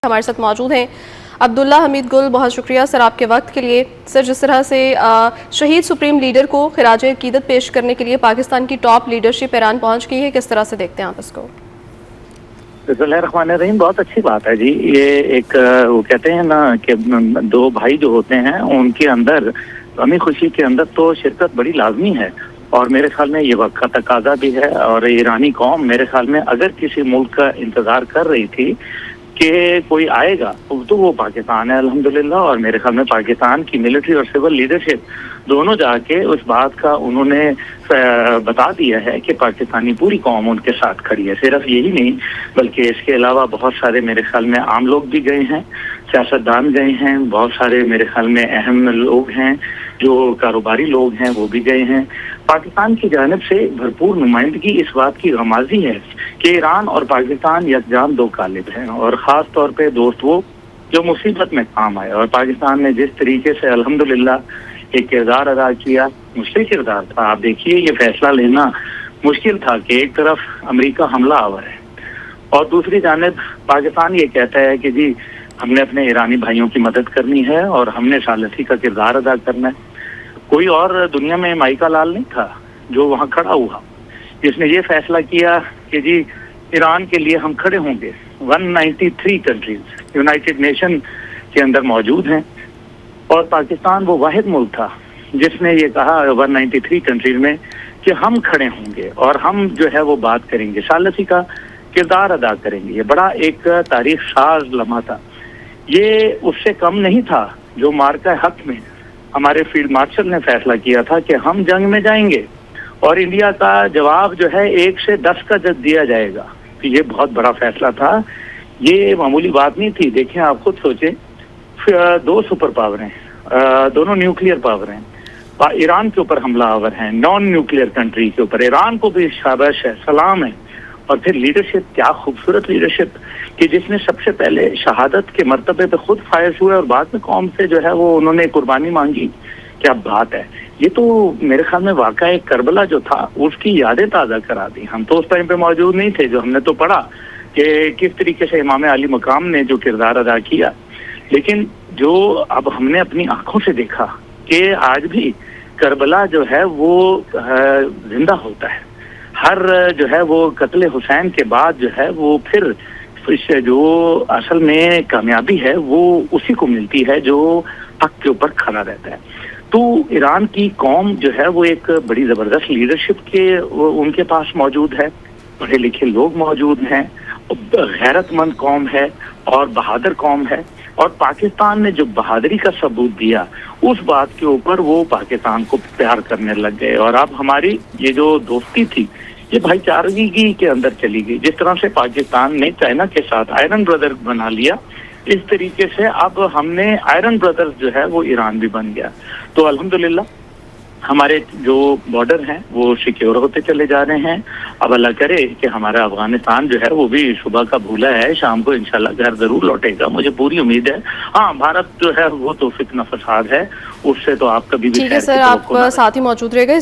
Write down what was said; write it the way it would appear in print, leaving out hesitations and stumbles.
ہمارے ساتھ موجود ہیں عبداللہ حمید گل، بہت شکریہ سر آپ کے وقت کے لیے۔ سر، جس طرح سے شہید سپریم لیڈر کو خراج عقیدت پیش کرنے کے لیے پاکستان کی ٹاپ لیڈرشپ ایران پہنچ گئی ہے، کس طرح سے دیکھتے ہیں آپ اس کو؟ بسم اللہ الرحمن الرحیم، بہت اچھی بات ہے جی۔ یہ ایک وہ کہتے ہیں نا کہ دو بھائی جو ہوتے ہیں ان کے اندر غمی خوشی کے اندر تو شرکت بڑی لازمی ہے، اور میرے خیال میں یہ وقت کا تقاضا بھی ہے۔ اور ایرانی قوم میرے خیال میں اگر کسی ملک کا انتظار کر رہی تھی کہ کوئی آئے گا تو وہ پاکستان ہے الحمدللہ، اور میرے خیال میں پاکستان کی ملٹری اور سول لیڈرشپ دونوں جا کے اس بات کا انہوں نے بتا دیا ہے کہ پاکستانی پوری قوم ان کے ساتھ کھڑی ہے۔ صرف یہی نہیں بلکہ اس کے علاوہ بہت سارے میرے خیال میں عام لوگ بھی گئے ہیں، سیاستدان گئے ہیں، بہت سارے میرے خیال میں اہم لوگ ہیں جو کاروباری لوگ ہیں وہ بھی گئے ہیں۔ پاکستان کی جانب سے بھرپور نمائندگی اس بات کی غمازی ہے کہ ایران اور پاکستان یکجان دو قالب ہیں، اور خاص طور پہ دوست وہ جو مصیبت میں کام آئے، اور پاکستان نے جس طریقے سے الحمدللہ ایک کردار ادا کیا، مشکل کردار تھا۔ آپ دیکھیے یہ فیصلہ لینا مشکل تھا کہ ایک طرف امریکہ حملہ آور ہے اور دوسری جانب پاکستان یہ کہتا ہے کہ جی ہم نے اپنے ایرانی بھائیوں کی مدد کرنی ہے اور ہم نے ثالثی کا کردار ادا کرنا ہے۔ کوئی اور دنیا میں مائیکا لال نہیں تھا جو وہاں کھڑا ہوا جس نے یہ فیصلہ کیا کہ جی ایران کے لیے ہم کھڑے ہوں گے۔ 193 کنٹریز یونائٹڈ نیشن کے اندر موجود ہیں، اور پاکستان وہ واحد ملک تھا جس نے یہ کہا 193 کنٹریز میں کہ ہم کھڑے ہوں گے اور ہم جو ہے وہ بات کریں گے، ثالثی کا کردار ادا کریں گے۔ یہ بڑا ایک تاریخ ساز لمحہ تھا۔ یہ اس سے کم نہیں تھا جو مارکہ حق میں ہمارے فیلڈ مارشل نے فیصلہ کیا تھا کہ ہم جنگ میں جائیں گے اور انڈیا کا جواب جو ہے 1 سے 10 کا جد دیا جائے گا۔ تو یہ بہت بڑا فیصلہ تھا، یہ معمولی بات نہیں تھی۔ دیکھیں آپ خود سوچیں، 2 سپر پاور ہیں، دونوں نیوکلیئر پاور ہیں، ایران کے اوپر حملہ آور ہیں، نان نیوکلیئر کنٹری کے اوپر، ایران کو بھی شاباش ہے، سلام ہے۔ اور پھر لیڈرشپ، کیا خوبصورت لیڈرشپ کہ جس نے سب سے پہلے شہادت کے مرتبے پہ خود فائز ہوئے اور بعد میں قوم سے جو ہے وہ انہوں نے قربانی مانگی۔ کیا بات ہے! یہ تو میرے خیال میں واقعہ کربلا جو تھا اس کی یادیں تازہ کرا دی۔ ہم تو اس ٹائم پہ موجود نہیں تھے، جو ہم نے تو پڑھا کہ کس طریقے سے امام علی مقام نے جو کردار ادا کیا، لیکن جو اب ہم نے اپنی آنکھوں سے دیکھا کہ آج بھی کربلا جو ہے وہ زندہ ہوتا ہے۔ ہر جو ہے وہ قتل حسین کے بعد جو ہے وہ پھر جو اصل میں کامیابی ہے وہ اسی کو ملتی ہے جو حق کے اوپر کھڑا رہتا ہے۔ تو ایران کی قوم جو ہے وہ ایک بڑی زبردست لیڈرشپ کے ان کے پاس موجود ہے، پڑھے لکھے لوگ موجود ہیں، غیرت مند قوم ہے اور بہادر قوم ہے، اور پاکستان نے جو بہادری کا ثبوت دیا اس بات کے اوپر وہ پاکستان کو پیار کرنے لگ گئے۔ اور اب ہماری یہ جو دوستی تھی یہ بھائی چارگی کے اندر چلی گئی۔ جس طرح سے پاکستان نے چائنا کے ساتھ آئرن بردر بنا لیا، اس طریقے سے اب ہم نے آئرن بردر جو ہے وہ ایران بھی بن گیا۔ تو الحمدللہ ہمارے جو بارڈر ہیں وہ سیکیور ہوتے چلے جا رہے ہیں۔ اب اللہ کرے کہ ہمارا افغانستان جو ہے وہ بھی صبح کا بھولا ہے، شام کو انشاءاللہ گھر ضرور لوٹے گا، مجھے پوری امید ہے۔ ہاں، بھارت جو ہے وہ تو فتنہ فساد ہے، اس سے تو آپ کبھی بھی ٹھیک ہے سر، آپ ساتھ ہی موجود رہے گا۔